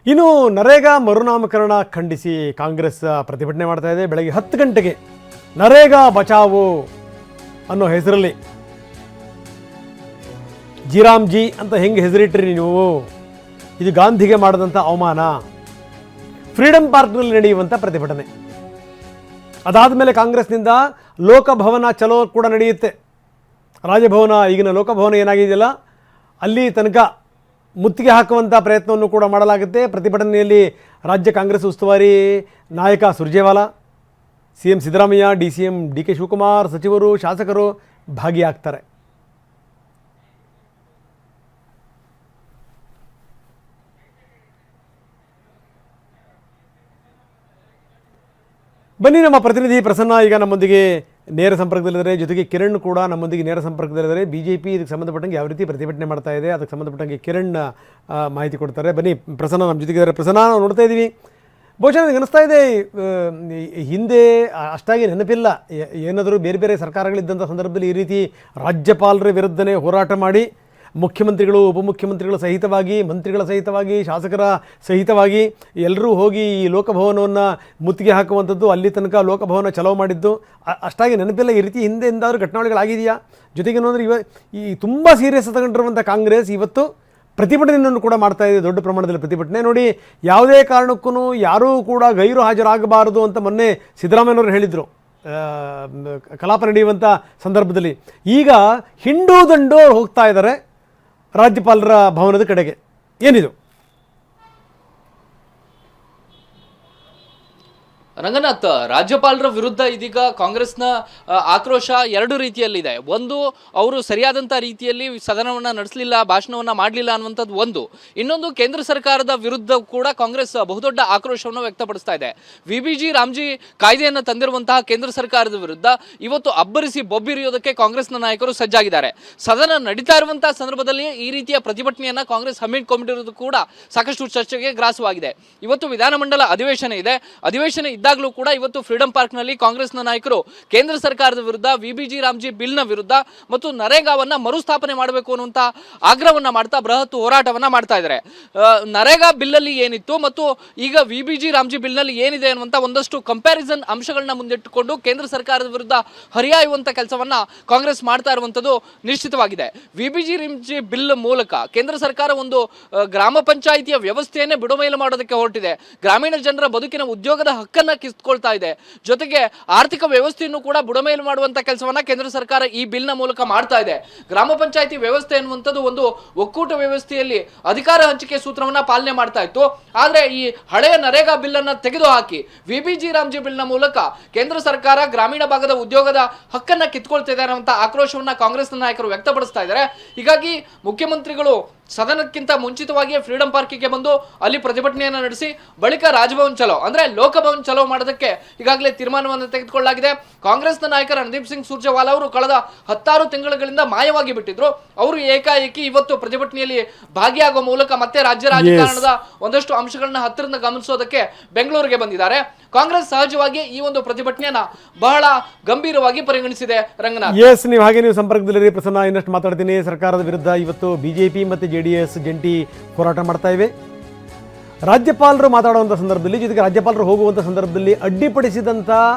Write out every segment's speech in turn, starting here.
ಇನ್ನು ನರೇಗಾ ಮರುನಾಮಕರಣ ಖಂಡಿಸಿ ಕಾಂಗ್ರೆಸ್ ಪ್ರತಿಭಟನೆ ಮಾಡ್ತಾ ಇದೆ. ಬೆಳಗ್ಗೆ 10 ಗಂಟೆಗೆ ನರೇಗಾ ಬಚಾವೋ ಅನ್ನೋ ಹೆಸರಲ್ಲಿ ಜಿ ಅಂತ ಹೆಂಗೆ ಹೆಸರಿಟ್ರಿ ನೀವು, ಇದು ಗಾಂಧಿಗೆ ಮಾಡಿದಂಥ ಅವಮಾನ. ಫ್ರೀಡಮ್ ಪಾರ್ಕ್ನಲ್ಲಿ ನಡೆಯುವಂಥ ಪ್ರತಿಭಟನೆ. ಅದಾದ ಮೇಲೆ ಕಾಂಗ್ರೆಸ್ನಿಂದ ಲೋಕಭವನ ಚಲೋ ಕೂಡ ನಡೆಯುತ್ತೆ. ರಾಜಭವನ, ಈಗಿನ ಲೋಕಭವನ ಏನಾಗಿದೆಯಲ್ಲ ಅಲ್ಲಿ ತನಕ ಮುತ್ತಿಗೆ ಹಾಕುವಂಥ ಪ್ರಯತ್ನವನ್ನು ಕೂಡ ಮಾಡಲಾಗುತ್ತೆ. ಪ್ರತಿಭಟನೆಯಲ್ಲಿ ರಾಜ್ಯ ಕಾಂಗ್ರೆಸ್ ಉಸ್ತುವಾರಿ ನಾಯಕ Surjewala, CM Siddaramaiah, DCM DK Shivakumar, ಸಚಿವರು, ಶಾಸಕರು ಭಾಗಿಯಾಗ್ತಾರೆ. ಬನ್ನಿ, ನಮ್ಮ ಪ್ರತಿನಿಧಿ ಪ್ರಸನ್ನ ಈಗ ನಮ್ಮೊಂದಿಗೆ ನೇರ ಸಂಪರ್ಕದಲ್ಲಿದ್ದಾರೆ. ಜೊತೆಗೆ ಕಿರಣ್ ಕೂಡ ನಮ್ಮೊಂದಿಗೆ ನೇರ ಸಂಪರ್ಕದಲ್ಲಿದ್ದಾರೆ. BJP ಇದಕ್ಕೆ ಸಂಬಂಧಪಟ್ಟಂಗೆ ಯಾವ ರೀತಿ ಪ್ರತಿಭಟನೆ ಮಾಡ್ತಾ ಇದೆ ಅದಕ್ಕೆ ಸಂಬಂಧಪಟ್ಟಂಗೆ ಕಿರಣ್ ಮಾಹಿತಿ ಕೊಡ್ತಾರೆ. ಬನ್ನಿ ಪ್ರಸನ್ನ ನಮ್ಮ ಜೊತೆಗಿದ್ದಾರೆ. ಪ್ರಸನ್ನ, ನಾವು ನೋಡ್ತಾ ಇದ್ದೀವಿ, ಬಹುಶಃ ನನಗೆ ಅನಿಸ್ತಾ ಇದೆ ಹಿಂದೆ ಅಷ್ಟಾಗಿ ನೆನಪಿಲ್ಲ, ಏನಾದರೂ ಬೇರೆ ಬೇರೆ ಸರ್ಕಾರಗಳಿದ್ದಂಥ ಸಂದರ್ಭದಲ್ಲಿ ಈ ರೀತಿ ರಾಜ್ಯಪಾಲರ ವಿರುದ್ಧನೇ ಹೋರಾಟ ಮಾಡಿ ಮುಖ್ಯಮಂತ್ರಿಗಳು, ಉಪಮುಖ್ಯಮಂತ್ರಿಗಳ ಸಹಿತವಾಗಿ, ಮಂತ್ರಿಗಳ ಸಹಿತವಾಗಿ, ಶಾಸಕರ ಸಹಿತವಾಗಿ ಎಲ್ಲರೂ ಹೋಗಿ ಈ ಲೋಕಭವನವನ್ನು ಮುತ್ತಿಗೆ ಹಾಕುವಂಥದ್ದು, ಅಲ್ಲಿ ತನಕ ಲೋಕಭವನ ಚಲೋ ಮಾಡಿದ್ದು ಅಷ್ಟಾಗಿ ನೆನಪಿಲ್ಲ. ಈ ರೀತಿ ಹಿಂದೆ ಎಂದಾದರೂ ಘಟನಾವಳಿಗಳಾಗಿದೆಯಾ? ಜೊತೆಗೆ ಏನಂದರೆ ಈ ತುಂಬ ಸೀರಿಯಸ್ ತಗೊಂಡಿರುವಂಥ ಕಾಂಗ್ರೆಸ್ ಇವತ್ತು ಪ್ರತಿಭಟನೆಯನ್ನು ಕೂಡ ಮಾಡ್ತಾ ಇದೆ, ದೊಡ್ಡ ಪ್ರಮಾಣದಲ್ಲಿ ಪ್ರತಿಭಟನೆ. ನೋಡಿ, ಯಾವುದೇ ಕಾರಣಕ್ಕೂ ಯಾರೂ ಕೂಡ ಗೈರು ಹಾಜರಾಗಬಾರದು ಅಂತ ಮೊನ್ನೆ ಸಿದ್ದರಾಮಯ್ಯನವರು ಹೇಳಿದರು ಕಲಾಪ ನಡೆಯುವಂಥ ಸಂದರ್ಭದಲ್ಲಿ. ಈಗ ಹಿಂಡು ದಂಡು ಹೋಗ್ತಾ ಇದ್ದಾರೆ ರಾಜ್ಯಪಾಲರ ಭವನದ ಕಡೆಗೆ. ಏನಿದು? ರಂಗನಾಥ್, ರಾಜ್ಯಪಾಲರ ವಿರುದ್ಧ ಇದೀಗ ಕಾಂಗ್ರೆಸ್ನ ಆಕ್ರೋಶ ಎರಡು ರೀತಿಯಲ್ಲಿದೆ. ಒಂದು, ಅವರು ಸರಿಯಾದಂಥ ರೀತಿಯಲ್ಲಿ ಸದನವನ್ನು ನಡೆಸಲಿಲ್ಲ, ಭಾಷಣವನ್ನು ಮಾಡಲಿಲ್ಲ ಅನ್ನುವಂಥದ್ದು ಒಂದು. ಇನ್ನೊಂದು, ಕೇಂದ್ರ ಸರ್ಕಾರದ ವಿರುದ್ಧ ಕೂಡ ಕಾಂಗ್ರೆಸ್ ಬಹುದೊಡ್ಡ ಆಕ್ರೋಶವನ್ನು ವ್ಯಕ್ತಪಡಿಸ್ತಾ ಇದೆ. VBG ರಾಮ್ಜಿ ಕಾಯ್ದೆಯನ್ನು ತಂದಿರುವಂತಹ ಕೇಂದ್ರ ಸರ್ಕಾರದ ವಿರುದ್ಧ ಇವತ್ತು ಅಬ್ಬರಿಸಿ ಬೊಬ್ಬಿರಿಯೋದಕ್ಕೆ ಕಾಂಗ್ರೆಸ್ನ ನಾಯಕರು ಸಜ್ಜಾಗಿದ್ದಾರೆ. ಸದನ ನಡೀತಾ ಇರುವಂತಹ ಸಂದರ್ಭದಲ್ಲಿ ಈ ರೀತಿಯ ಪ್ರತಿಭಟನೆಯನ್ನು ಕಾಂಗ್ರೆಸ್ ಹಮ್ಮಿಕೊಂಡಿರುವುದು ಕೂಡ ಸಾಕಷ್ಟು ಚರ್ಚೆಗೆ ಗ್ರಾಸವಾಗಿದೆ. ಇವತ್ತು ವಿಧಾನಮಂಡಲ ಅಧಿವೇಶನ ಇದೆ. ಅಧಿವೇಶನ ಇದ್ದಾಗಲೂ ಕೂಡ ಇವತ್ತು ಫ್ರೀಡಂ ಪಾರ್ಕ್ನಲ್ಲಿ ಕಾಂಗ್ರೆಸ್ನ ನಾಯಕರು ಕೇಂದ್ರ ಸರ್ಕಾರದ ವಿರುದ್ಧ, VBG ರಾಮ್ಜಿ ಬಿಲ್ನ ವಿರುದ್ಧ ಮತ್ತು ನರೇಗಾವನ್ನ ಮರುಸ್ಥಾಪನೆ ಮಾಡಬೇಕು ಅನ್ನುವಂಥ ಆಗ್ರಹವನ್ನ ಮಾಡ್ತಾ ಬೃಹತ್ ಹೋರಾಟವನ್ನ ಮಾಡ್ತಾ ಇದ್ದಾರೆ. ನರೇಗಾ ಬಿಲ್ಲಲ್ಲಿ ಏನಿತ್ತು ಮತ್ತು ಈಗ VBG ರಾಮ್ಜಿ ಬಿಲ್ನಲ್ಲಿ ಏನಿದೆ ಅನ್ನುವಂಥ ಒಂದಷ್ಟು ಕಂಪ್ಯಾರಿಸನ್ ಅಂಶಗಳನ್ನ ಮುಂದಿಟ್ಟುಕೊಂಡು ಕೇಂದ್ರ ಸರ್ಕಾರದ ವಿರುದ್ಧ ಹರಿಯಾಯುವಂಥ ಕೆಲಸವನ್ನ ಕಾಂಗ್ರೆಸ್ ಮಾಡ್ತಾ ಇರುವಂಥದ್ದು ನಿಶ್ಚಿತವಾಗಿದೆ. VBG ರಾಮ್ಜಿ ಬಿಲ್ ಮೂಲಕ ಕೇಂದ್ರ ಸರ್ಕಾರ ಒಂದು ಗ್ರಾಮ ಪಂಚಾಯಿತಿಯ ವ್ಯವಸ್ಥೆಯನ್ನೇ ಬಿಡುಮೈಲು ಮಾಡೋದಕ್ಕೆ ಹೊರಟಿದೆ. ಗ್ರಾಮೀಣ ಜನರ ಬದುಕಿನ ಉದ್ಯೋಗದ ಹಕ್ಕನ್ನ ಕಿಸ್ಕೊಳ್ತಾ ಇದೆ. ಜೊತೆಗೆ ಆರ್ಥಿಕ ವ್ಯವಸ್ಥೆಯನ್ನು ಕೂಡ ಬುಡಮೇಲು ಮಾಡುವಂತ ಕೆಲಸವನ್ನ ಕೇಂದ್ರ ಸರ್ಕಾರ ಈ ಬಿಲ್ನ ಮೂಲಕ ಮಾಡ್ತಾ ಇದೆ. ಗ್ರಾಮ ಪಂಚಾಯಿತಿ ವ್ಯವಸ್ಥೆ ಅನ್ನುವಂಥದ್ದು ಒಂದು ಒಕ್ಕೂಟ ವ್ಯವಸ್ಥೆಯಲ್ಲಿ ಅಧಿಕಾರ ಹಂಚಿಕೆ ಸೂತ್ರವನ್ನ ಪಾಲನೆ ಮಾಡ್ತಾ ಇತ್ತು. ಆದ್ರೆ ಈ ಹಳೆಯ ನರೇಗಾ ಬಿಲ್ ಅನ್ನ ತೆಗೆದುಹಾಕಿ VBG ರಾಮ್ಜಿ ಬಿಲ್ನ ಮೂಲಕ ಕೇಂದ್ರ ಸರ್ಕಾರ ಗ್ರಾಮೀಣ ಭಾಗದ ಉದ್ಯೋಗದ ಹಕ್ಕನ್ನ ಕಿತ್ಕೊಳ್ತಾ ಇದೆ ಅನ್ನುವಂತ ಆಕ್ರೋಶವನ್ನ ಕಾಂಗ್ರೆಸ್ನ ನಾಯಕರು ವ್ಯಕ್ತಪಡಿಸ್ತಾ ಇದ್ದಾರೆ. ಹೀಗಾಗಿ ಮುಖ್ಯಮಂತ್ರಿಗಳು ಸದನಕ್ಕಿಂತ ಮುಂಚಿತವಾಗಿಯೇ ಫ್ರೀಡಂ ಪಾರ್ಕಿಗೆ ಬಂದು ಅಲ್ಲಿ ಪ್ರತಿಭಟನೆಯನ್ನು ನಡೆಸಿ ಬಳಿಕ ರಾಜಭವನ್ ಚಲೋ ಅಂದ್ರೆ ಲೋಕಭವನ್ ಚಲೋ ಮಾಡೋದಕ್ಕೆ ಈಗಾಗಲೇ ತೀರ್ಮಾನವನ್ನು ತೆಗೆದುಕೊಳ್ಳಲಾಗಿದೆ. ಕಾಂಗ್ರೆಸ್ನ ನಾಯಕ ರಣದೀಪ್ ಸಿಂಗ್ ಸುರ್ಜೇವಾಲಾ ಅವರು ಕಳೆದ 16 ತಿಂಗಳುಗಳಿಂದ ಮಾಯವಾಗಿ ಬಿಟ್ಟಿದ್ರು. ಅವರು ಏಕಾಏಕಿ ಇವತ್ತು ಪ್ರತಿಭಟನೆಯಲ್ಲಿ ಭಾಗಿಯಾಗುವ ಮೂಲಕ ಮತ್ತೆ ರಾಜ್ಯ ರಾಜಕಾರಣದ ಒಂದಷ್ಟು ಅಂಶಗಳನ್ನ ಹತ್ತಿರದಿಂದ ಗಮನಿಸೋದಕ್ಕೆ ಬೆಂಗಳೂರಿಗೆ ಬಂದಿದ್ದಾರೆ. ಕಾಂಗ್ರೆಸ್ ಸಹಜವಾಗಿ ಈ ಒಂದು ಪ್ರತಿಭಟನೆಯನ್ನ ಬಹಳ ಗಂಭೀರವಾಗಿ ಪರಿಗಣಿಸಿದೆ. ರಂಗನಾಥ್, ನೀವು ಸಂಪರ್ಕದಲ್ಲಿ ಪ್ರಸನ್ನ, ಇನ್ನಷ್ಟು ಮಾತಾಡ್ತೀನಿ. ಸರ್ಕಾರದ ವಿರುದ್ಧ ಇವತ್ತು BJP ಮತ್ತು JDS ಜಂಟಿ ಹೋರಾಟ ಮಾಡ್ತಾ ಇವೆ. ರಾಜ್ಯಪಾಲರು ಮಾತಾಡುವಂಥ ಸಂದರ್ಭದಲ್ಲಿ, ಜೊತೆಗೆ ರಾಜ್ಯಪಾಲರು ಹೋಗುವಂಥ ಸಂದರ್ಭದಲ್ಲಿ ಅಡ್ಡಿಪಡಿಸಿದಂಥ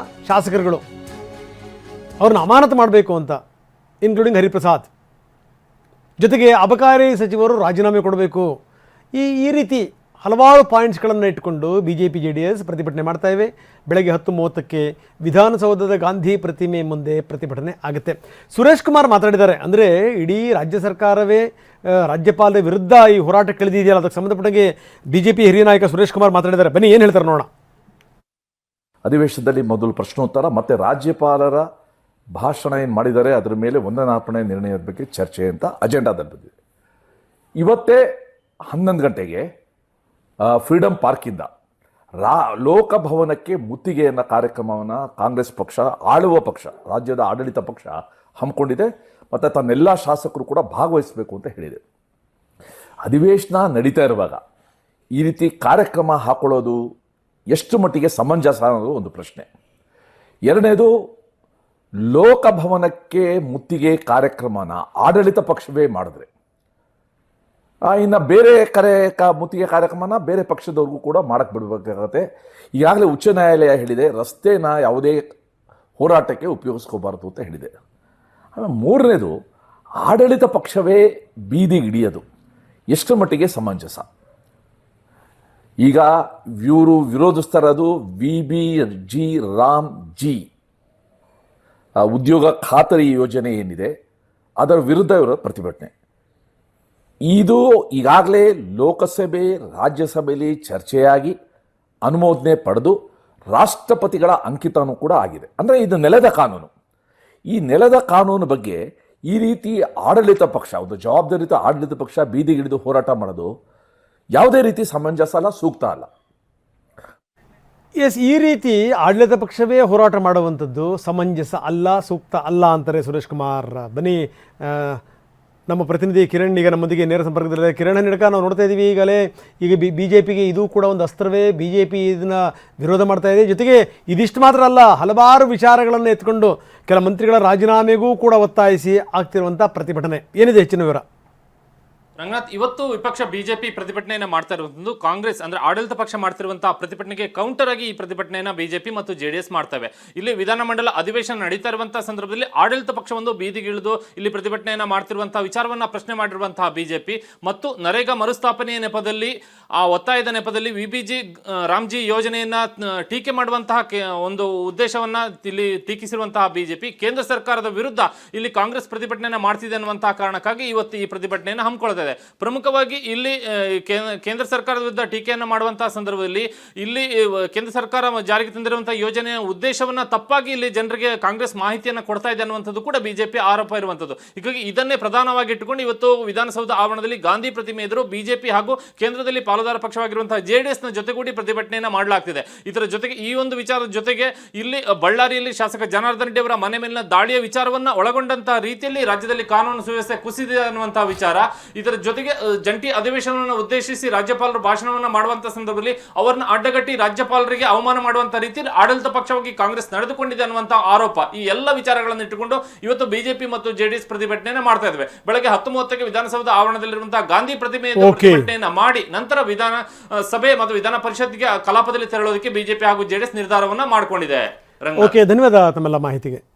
ಶಾಸಕರುಗಳು ಅವ್ರನ್ನ ಅಮಾನತು ಮಾಡಬೇಕು ಅಂತ, ಇನ್ಕ್ಲೂಡಿಂಗ್ ಹರಿಪ್ರಸಾದ್, ಜೊತೆಗೆ ಅಬಕಾರಿ ಸಚಿವರು ರಾಜೀನಾಮೆ ಕೊಡಬೇಕು, ಈ ರೀತಿ ಹಲವಾರು ಪಾಯಿಂಟ್ಸ್ಗಳನ್ನು ಇಟ್ಕೊಂಡು BJP JDS ಪ್ರತಿಭಟನೆ ಮಾಡ್ತಾ ಇವೆ. ಬೆಳಗ್ಗೆ 10:30ಕ್ಕೆ ವಿಧಾನಸೌಧದ ಗಾಂಧಿ ಪ್ರತಿಮೆ ಮುಂದೆ ಪ್ರತಿಭಟನೆ ಆಗುತ್ತೆ. ಸುರೇಶ್ ಕುಮಾರ್ ಮಾತಾಡಿದ್ದಾರೆ. ಅಂದರೆ ಇಡೀ ರಾಜ್ಯ ಸರ್ಕಾರವೇ ರಾಜ್ಯಪಾಲರ ವಿರುದ್ಧ ಈ ಹೋರಾಟಕ್ಕೆ ಇಳಿದಿದೆಯಲ್ಲ, ಅದಕ್ಕೆ ಸಂಬಂಧಪಟ್ಟಂಗೆ BJP ಹಿರಿಯ ನಾಯಕ ಸುರೇಶ್ ಕುಮಾರ್ ಮಾತಾಡಿದ್ದಾರೆ. ಬನ್ನಿ, ಏನು ಹೇಳ್ತಾರೆ ನೋಡೋಣ. ಅಧಿವೇಶನದಲ್ಲಿ ಮೊದಲು ಪ್ರಶ್ನೋತ್ತರ ಮತ್ತು ರಾಜ್ಯಪಾಲರ ಭಾಷಣ ಏನು ಮಾಡಿದ್ದಾರೆ ಅದರ ಮೇಲೆ ವಂದನಾರ್ಪಣೆ ನಿರ್ಣಯದ ಬಗ್ಗೆ ಚರ್ಚೆ ಅಂತ ಅಜೆಂಡಾದಲ್ಲಿ ಬಂದಿದೆ. ಇವತ್ತೇ 11 ಗಂಟೆಗೆ ಫ್ರೀಡಂ ಪಾರ್ಕಿಂದ ಲೋಕಭವನಕ್ಕೆ ಮುತ್ತಿಗೆ ಅನ್ನೋ ಕಾರ್ಯಕ್ರಮವನ್ನು ಕಾಂಗ್ರೆಸ್ ಪಕ್ಷ, ಆಳುವ ಪಕ್ಷ, ರಾಜ್ಯದ ಆಡಳಿತ ಪಕ್ಷ ಹಮ್ಮಿಕೊಂಡಿದೆ ಮತ್ತು ತನ್ನೆಲ್ಲ ಶಾಸಕರು ಕೂಡ ಭಾಗವಹಿಸಬೇಕು ಅಂತ ಹೇಳಿದೆ. ಅಧಿವೇಶನ ನಡೀತಾ ಇರುವಾಗ ಈ ರೀತಿ ಕಾರ್ಯಕ್ರಮ ಹಾಕೊಳ್ಳೋದು ಎಷ್ಟು ಮಟ್ಟಿಗೆ ಸಮಂಜಸ ಅನ್ನೋದು ಒಂದು ಪ್ರಶ್ನೆ. ಎರಡನೇದು, ಲೋಕಭವನಕ್ಕೆ ಮುತ್ತಿಗೆ ಕಾರ್ಯಕ್ರಮನ ಆಡಳಿತ ಪಕ್ಷವೇ ಮಾಡಿದ್ರೆ ಇನ್ನು ಬೇರೆ ಮುತ್ತಿಗೆ ಕಾರ್ಯಕ್ರಮನ ಬೇರೆ ಪಕ್ಷದವ್ರಿಗೂ ಕೂಡ ಮಾಡಕ್ಕೆ ಬಿಡಬೇಕಾಗತ್ತೆ. ಈಗಾಗಲೇ ಉಚ್ಚ ನ್ಯಾಯಾಲಯ ಹೇಳಿದೆ, ರಸ್ತೆನ ಯಾವುದೇ ಹೋರಾಟಕ್ಕೆ ಉಪಯೋಗಿಸ್ಕೋಬಾರ್ದು ಅಂತ ಹೇಳಿದೆ. ಆಮೇಲೆ ಮೂರನೇದು, ಆಡಳಿತ ಪಕ್ಷವೇ ಬೀದಿಗಿಡಿಯೋದು ಎಷ್ಟು ಮಟ್ಟಿಗೆ ಸಮಂಜಸ? ಈಗ ಇವರು ವಿರೋಧಿಸ್ತಾರದು VBG ರಾಮ್ ಜಿ ಉದ್ಯೋಗ ಖಾತರಿ ಯೋಜನೆ ಏನಿದೆ ಅದರ ವಿರುದ್ಧ ಇವರ ಪ್ರತಿಭಟನೆ. ಇದು ಈಗಾಗಲೇ ಲೋಕಸಭೆ ರಾಜ್ಯಸಭೆಯಲ್ಲಿ ಚರ್ಚೆಯಾಗಿ ಅನುಮೋದನೆ ಪಡೆದು ರಾಷ್ಟ್ರಪತಿಗಳ ಅಂಕಿತನೂ ಕೂಡ ಆಗಿದೆ. ಅಂದರೆ ಇದು ನೆಲದ ಕಾನೂನು. ಈ ನೆಲದ ಕಾನೂನು ಬಗ್ಗೆ ಈ ರೀತಿ ಆಡಳಿತ ಪಕ್ಷ, ಒಂದು ಜವಾಬ್ದಾರಿಯುತ ಆಡಳಿತ ಪಕ್ಷ ಬೀದಿಗಿಳಿದು ಹೋರಾಟ ಮಾಡೋದು ಯಾವುದೇ ರೀತಿ ಸಮಂಜಸ ಅಲ್ಲ, ಸೂಕ್ತ ಅಲ್ಲ. ಎಸ್, ಈ ರೀತಿ ಆಡಳಿತ ಪಕ್ಷವೇ ಹೋರಾಟ ಮಾಡುವಂಥದ್ದು ಸಮಂಜಸ ಅಲ್ಲ, ಸೂಕ್ತ ಅಲ್ಲ ಅಂತಾರೆ ಸುರೇಶ್ ಕುಮಾರ್. ಬನ್ನಿ, ನಮ್ಮ ಪ್ರತಿನಿಧಿ ಕಿರಣ್ ಈಗ ನಮ್ಮೊಂದಿಗೆ ನೇರ ಸಂಪರ್ಕದಲ್ಲಿದೆ. ಕಿರಣ್ ನಿಡಕ ನಾವು ನೋಡ್ತಾ ಇದ್ದೀವಿ ಈಗಲೇ, ಈಗ BJPಗೆ ಇದು ಕೂಡ ಒಂದು ಅಸ್ತ್ರವೇ. BJP ಇದನ್ನು ವಿರೋಧ ಮಾಡ್ತಾ ಇದೆ. ಜೊತೆಗೆ ಇದಿಷ್ಟು ಮಾತ್ರ ಅಲ್ಲ, ಹಲವಾರು ವಿಚಾರಗಳನ್ನು ಎತ್ಕೊಂಡು ಕೆಲ ಮಂತ್ರಿಗಳ ರಾಜೀನಾಮೆಗೂ ಕೂಡ ಒತ್ತಾಯಿಸಿ ಆಗ್ತಿರುವಂಥ ಪ್ರತಿಭಟನೆ ಏನಿದೆ, ಹೆಚ್ಚಿನ ವಿವರ? ರಂಗನಾಥ್, ಇವತ್ತು ವಿಪಕ್ಷ ಬಿಜೆಪಿ ಪ್ರತಿಭಟನೆಯನ್ನ ಮಾಡ್ತಾ ಇರುವಂತದ್ದು ಕಾಂಗ್ರೆಸ್ ಅಂದ್ರೆ ಆಡಳಿತ ಪಕ್ಷ ಮಾಡ್ತಿರುವಂತಹ ಪ್ರತಿಭಟನೆಗೆ ಕೌಂಟರ್ ಆಗಿ ಈ ಪ್ರತಿಭಟನೆಯನ್ನ ಬಿಜೆಪಿ ಮತ್ತು JDS ಮಾಡ್ತವೆ. ಇಲ್ಲಿ ವಿಧಾನಮಂಡಲ ಅಧಿವೇಶನ ನಡೀತಾ ಇರುವಂತಹ ಸಂದರ್ಭದಲ್ಲಿ ಆಡಳಿತ ಪಕ್ಷವೊಂದು ಬೀದಿಗಿಳಿದು ಇಲ್ಲಿ ಪ್ರತಿಭಟನೆಯನ್ನ ಮಾಡ್ತಿರುವಂತಹ ವಿಚಾರವನ್ನ ಪ್ರಶ್ನೆ ಮಾಡಿರುವಂತಹ ಬಿಜೆಪಿ ಮತ್ತು ನರೇಗಾ ಮರುಸ್ಥಾಪನೆಯ ನೆಪದಲ್ಲಿ, ಆ ಒತ್ತಾಯದ ನೆಪದಲ್ಲಿ VBG ರಾಮ್ಜಿ ಯೋಜನೆಯನ್ನ ಟೀಕೆ ಮಾಡುವಂತಹ ಒಂದು ಉದ್ದೇಶವನ್ನ ಇಲ್ಲಿ ಟೀಕಿಸಿರುವಂತಹ ಬಿಜೆಪಿ ಕೇಂದ್ರ ಸರ್ಕಾರದ ವಿರುದ್ಧ ಇಲ್ಲಿ ಕಾಂಗ್ರೆಸ್ ಪ್ರತಿಭಟನೆಯನ್ನ ಮಾಡ್ತಿದೆ ಅನ್ನುವಂತಹ ಕಾರಣಕ್ಕಾಗಿ ಇವತ್ತು ಈ ಪ್ರತಿಭಟನೆಯನ್ನ ಹಮ್ಮಿಕೊಳ್ಳುತ್ತದೆ. ಪ್ರಮುಖವಾಗಿ ಇಲ್ಲಿ ಕೇಂದ್ರ ಸರ್ಕಾರದ ವಿರುದ್ಧ ಟೀಕೆಯನ್ನು ಮಾಡುವಂತಹ ಸಂದರ್ಭದಲ್ಲಿ ಇಲ್ಲಿ ಕೇಂದ್ರ ಸರ್ಕಾರ ಜಾರಿಗೆ ತಂದಿರುವಂತಹ ಯೋಜನೆಯ ಉದ್ದೇಶವನ್ನ ತಪ್ಪಾಗಿ ಇಲ್ಲಿ ಜನರಿಗೆ ಕಾಂಗ್ರೆಸ್ ಮಾಹಿತಿಯನ್ನು ಕೊಡ್ತಾ ಇದೆ ಅನ್ನುವಂಥದ್ದು ಕೂಡ ಬಿಜೆಪಿ ಆರೋಪ ಇರುವಂಥದ್ದು. ಹೀಗಾಗಿ ಇದನ್ನೇ ಪ್ರಧಾನವಾಗಿ ಇಟ್ಟುಕೊಂಡು ಇವತ್ತು ವಿಧಾನಸೌಧ ಆವರಣದಲ್ಲಿ ಗಾಂಧಿ ಪ್ರತಿಮೆ ಎದುರು ಬಿಜೆಪಿ ಹಾಗೂ ಕೇಂದ್ರದಲ್ಲಿ ಪಾಲುದಾರ ಪಕ್ಷವಾಗಿರುವಂತಹ JDS ನ ಜೊತೆಗೂಡಿ ಪ್ರತಿಭಟನೆಯನ್ನ ಮಾಡಲಾಗ್ತಿದೆ. ಇದರ ಜೊತೆಗೆ ಈ ಒಂದು ವಿಚಾರದ ಜೊತೆಗೆ ಇಲ್ಲಿ ಬಳ್ಳಾರಿಯಲ್ಲಿ ಶಾಸಕ ಜನಾರ್ದನ್ ರೆಡ್ಡಿ ಅವರ ಮನೆ ಮೇಲಿನ ದಾಳಿಯ ವಿಚಾರವನ್ನ ಒಳಗೊಂಡಂತಹ ರೀತಿಯಲ್ಲಿ ರಾಜ್ಯದಲ್ಲಿ ಕಾನೂನು ಸುವ್ಯವಸ್ಥೆ ಕುಸಿದಿದೆ ಅನ್ನುವಂತಹ ವಿಚಾರ. ಇದರ ಜೊತೆಗೆ ಜಂಟಿ ಅಧಿವೇಶನವನ್ನು ಉದ್ದೇಶಿಸಿ ರಾಜ್ಯಪಾಲರು ಭಾಷಣವನ್ನು ಮಾಡುವಂತಹ ಸಂದರ್ಭದಲ್ಲಿ ಅವರನ್ನ ಅಡ್ಡಗಟ್ಟಿ ರಾಜ್ಯಪಾಲರಿಗೆ ಅವಮಾನ ಮಾಡುವಂತಹ ರೀತಿಯಲ್ಲಿ ಆಡಳಿತ ಪಕ್ಷವಾಗಿ ಕಾಂಗ್ರೆಸ್ ನಡೆದುಕೊಂಡಿದೆ ಅನ್ನುವಂತಹ ಆರೋಪ. ಈ ಎಲ್ಲ ವಿಚಾರಗಳನ್ನು ಇಟ್ಟುಕೊಂಡು ಇವತ್ತು ಬಿಜೆಪಿ ಮತ್ತು JDS ಪ್ರತಿಭಟನೆಯನ್ನ ಮಾಡ್ತಾ ಇದ್ದಾರೆ. ಬೆಳಗ್ಗೆ 10:30ಕ್ಕೆ ವಿಧಾನಸೌಧ ಆವರಣದಲ್ಲಿರುವಂತಹ ಗಾಂಧಿ ಪ್ರತಿಮೆ ಪ್ರತಿಭಟನೆಯನ್ನ ಮಾಡಿ ನಂತರ ವಿಧಾನ ಸಭೆ ಮತ್ತು ವಿಧಾನ ಪರಿಷತ್ಗೆ ಕಲಾಪದಲ್ಲಿ ತೆರಳೋದಕ್ಕೆ ಬಿಜೆಪಿ ಹಾಗೂ JDS ನಿರ್ಧಾರವನ್ನ ಮಾಡಿಕೊಂಡಿದೆ. ಓಕೆ, ಧನ್ಯವಾದ ತಮ್ಮೆಲ್ಲ ಮಾಹಿತಿಗೆ.